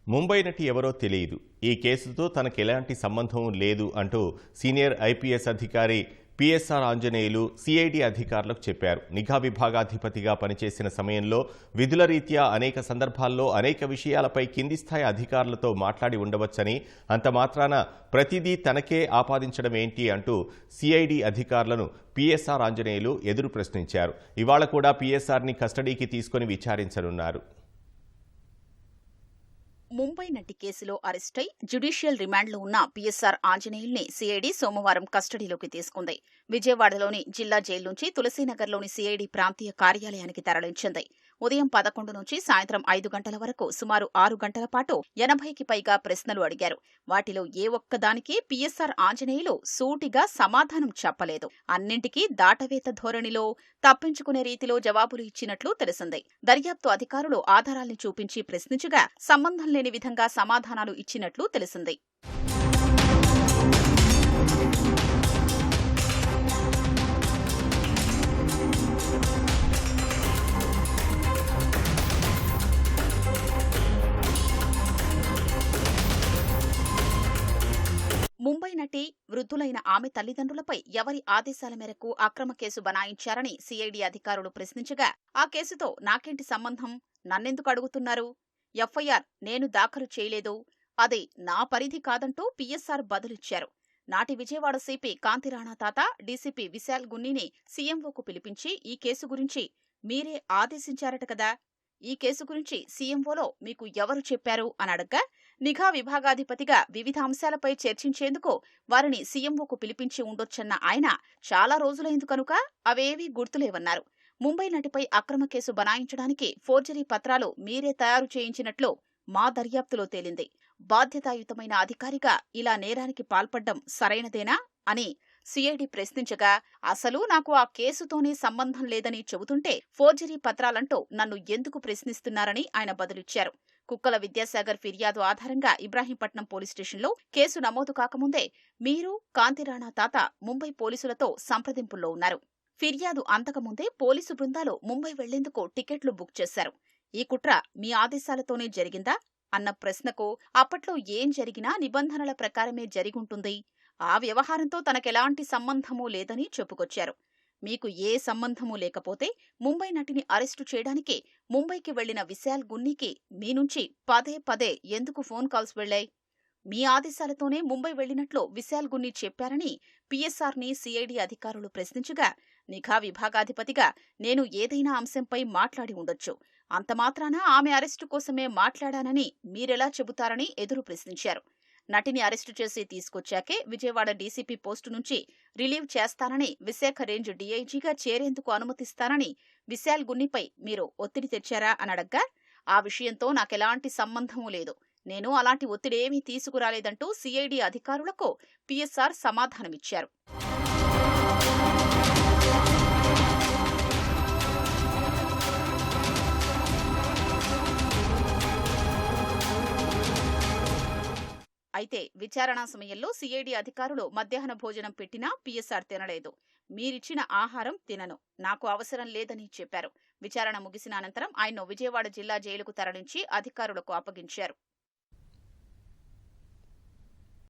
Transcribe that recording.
ముంబై నటి ఎవరో తెలియదు. ఈ కేసుతో తనకెలాంటి సంబంధం లేదు అంటూ సీనియర్ ఐపీఎస్ అధికారి పీఎస్ఆర్ ఆంజనేయులు సిఐడి అధికారులకు చెప్పారు. నిఘా విభాగాధిపతిగా పనిచేసిన సమయంలో విధుల రీత్యా అనేక సందర్భాల్లో అనేక విషయాలపై కింది స్థాయి అధికారులతో మాట్లాడి ఉండవచ్చని, అంత మాత్రాన ప్రతిదీ తనకే ఆపాదించడం ఏంటి అంటూ సిఐడి అధికారులను పీఎస్ఆర్ ఆంజనేయులు ఎదురు ప్రశ్నించారు. ఇవాళ కూడా పీఎస్ఆర్ని కస్టడీకి తీసుకుని విచారించనున్నారు. ముంబై నటి కేసులో అరెస్టై జ్యుడిషియల్ రిమాండ్లో ఉన్న పీఎస్ఆర్ ఆంజనేయుల్ని సిఐడి సోమవారం కస్టడీలోకి తీసుకుంది. విజయవాడలోని జిల్లా జైలు నుంచి తులసీనగర్లోని సిఐడి ప్రాంతీయ కార్యాలయానికి తరలించింది. ఉదయం 11 నుంచి సాయంత్రం 5 గంటల వరకు సుమారు 6 గంటల పాటు 80కి పైగా ప్రశ్నలు అడిగారు. వాటిలో ఏ ఒక్కదానికి పీఎస్ఆర్ ఆంజనేయులు సూటిగా సమాధానం చెప్పలేదు. అన్నింటికీ దాటవేత ధోరణిలో, తప్పించుకునే రీతిలో జవాబులు ఇచ్చినట్లు తెలిసింది. దర్యాప్తు అధికారులు ఆధారాల్ని చూపించి ప్రశ్నించగా సంబంధం లేని విధంగా సమాధానాలు ఇచ్చినట్లు తెలిసింది. ముంబై నటి, వృద్ధులైన ఆమె తల్లిదండ్రులపై ఎవరి ఆదేశాల మేరకు అక్రమ కేసు బనాయించారని సిఐడి అధికారులు ప్రశ్నించగా, ఆ కేసుతో నాకేంటి సంబంధం, నన్నెందుకు అడుగుతున్నారు, ఎఫ్ఐఆర్ నేను దాఖలు చేయలేదు, అది నా పరిధి కాదంటూ పీఎస్ఆర్ బదులిచ్చారు. నాటి విజయవాడ సిపి కాంతిరాణా తాత డీసీపీ విశాల్ గున్నీని సీఎంఓకు పిలిపించి ఈ కేసు గురించి మీరే ఆదేశించారట కదా, ఈ కేసు గురించి సీఎంఓలో మీకు ఎవరు చెప్పారు అని అడగ్గా, నిఘా విభాగాధిపతిగా వివిధ అంశాలపై చర్చించేందుకు వారిని సీఎంఓకు పిలిపించి ఉండొచ్చన్న ఆయన, చాలా రోజులైంది కనుక అవేవీ గుర్తులేవన్నారు. ముంబై నటిపై అక్రమ కేసు బనాయించడానికి ఫోర్జరీ పత్రాలు మీరే తయారు చేయించినట్లు మా దర్యాప్తులో తేలింది. బాధ్యతాయుతమైన అధికారిగా ఇలా నేరానికి పాల్పడ్డం సరైనదేనా అని సిఐడి ప్రశ్నించగా, అసలు నాకు ఆ కేసుతోనే సంబంధం లేదని చెబుతుంటే ఫోర్జరీ పత్రాలంటూ నన్ను ఎందుకు ప్రశ్నిస్తున్నారని ఆయన బదులిచ్చారు. కుక్కల విద్యాసాగర్ ఫిర్యాదు ఆధారంగా ఇబ్రాహీంపట్నం పోలీస్ స్టేషన్లో కేసు నమోదు కాకముందే మీరు, కాంతిరాణా తాత ముంబై పోలీసులతో సంప్రదింపుల్లో ఉన్నారు. ఫిర్యాదు అంతకుముందే పోలీసు బృందాలు ముంబై వెళ్లేందుకు టికెట్లు బుక్ చేశారు. ఈ కుట్ర మీ ఆదేశాలతోనే జరిగిందా అన్న ప్రశ్నకు, అప్పట్లో ఏం జరిగినా నిబంధనల ప్రకారమే జరిగుంటుంది, ఆ వ్యవహారంతో తనకెలాంటి సంబంధమూ లేదని చెప్పుకొచ్చారు. మీకు ఏ సంబంధమూ లేకపోతే ముంబై నటిని అరెస్టు చేయడానికి ముంబైకి వెళ్లిన విశాల్ గున్నీకి మీ నుంచి పదే పదే ఎందుకు ఫోన్ కాల్స్ వెళ్లాయి? మీ ఆదేశాలతోనే ముంబై వెళ్లినట్లు విశాల్ గున్నీ చెప్పారని పీఎస్ఆర్ని సిఐడి అధికారులు ప్రశ్నించగా, నిఘా విభాగాధిపతిగా నేను ఏదైనా అంశంపై మాట్లాడి ఉండొచ్చు, అంతమాత్రాన ఆమె అరెస్టు కోసమే మాట్లాడానని మీరెలా చెబుతారని ఎదురు ప్రశ్నించారు. నటిని అరెస్టు చేసి తీసుకొచ్చాకే విజయవాడ డీసీపీ పోస్టు నుంచి రిలీవ్ చేస్తానని, విశాఖ రేంజ్ డీఐజీగా చేరేందుకు అనుమతిస్తానని విశాల్ గున్నీపై మీరు ఒత్తిడి తెచ్చారా అని అడగ్గా, ఆ విషయంతో నాకెలాంటి సంబంధమూ లేదు, నేను అలాంటి ఒత్తిడేమీ తీసుకురాలేదంటూ సిఐడి అధికారులకు పీఎస్ఆర్ సమాధానమిచ్చారు. అయితే విచారణా సమయంలో సిఐడి అధికారులు మధ్యాహ్న భోజనం పెట్టినా పీఎస్ఆర్ తినలేదు. మీరిచ్చిన ఆహారం తినను, నాకు అవసరం లేదని చెప్పారు. విచారణ ముగిసిన అనంతరం ఆయన్ను విజయవాడ జిల్లా జైలుకు తరలించి అధికారులకు అప్పగించారు.